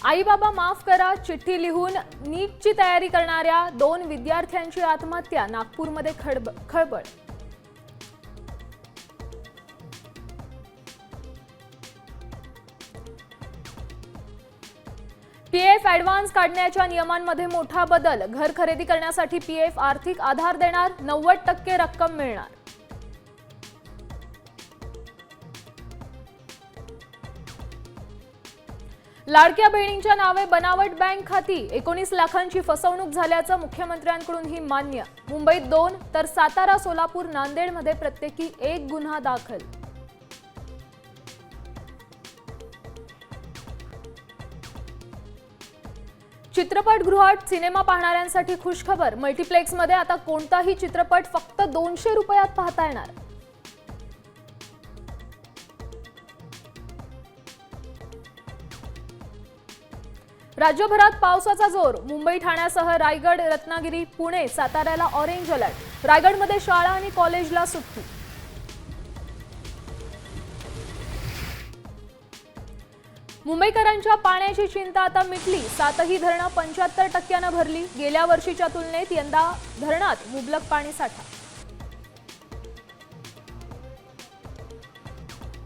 आई बाबा माफ करा चिठ्ठी लिहून नीटची तयारी करणाऱ्या 2 विद्यार्थ्यांची आत्महत्या, नागपूरमध्ये खळबळ। पीएफ ॲडव्हान्स काढण्याच्या नियमांमध्ये मोठा बदल, घर खरेदी करण्यासाठी पीएफ आर्थिक आधार देणार, 90% रक्कम मिळणार। लाडक्या बहिणींच्या नावे बनावट बँक खाती, 19 लाखांची फसवणूक झाल्याचं मुख्यमंत्र्यांकडूनही मान्य। मुंबईत 2 तर सातारा, सोलापूर, नांदेडमध्ये प्रत्येकी 1 गुन्हा दाखल। चित्रपटगृहात सिनेमा पाहणाऱ्यांसाठी खुशखबर, मल्टिप्लेक्समध्ये आता कोणताही चित्रपट फक्त 200 रुपयात पाहता येणार। राज्यभरात पावसाचा जोर, मुंबई, ठाण्यासह रायगड, रत्नागिरी, पुणे, साताऱ्याला ऑरेंज अलर्ट, रायगडमध्ये शाळा आणि कॉलेजला सुट्टी। मुंबईकरांच्या पाण्याची चिंता आता मिटली, 7ही धरणं 75% भरली, गेल्या वर्षीच्या तुलनेत यंदा धरणात मुबलक पाणी साठा।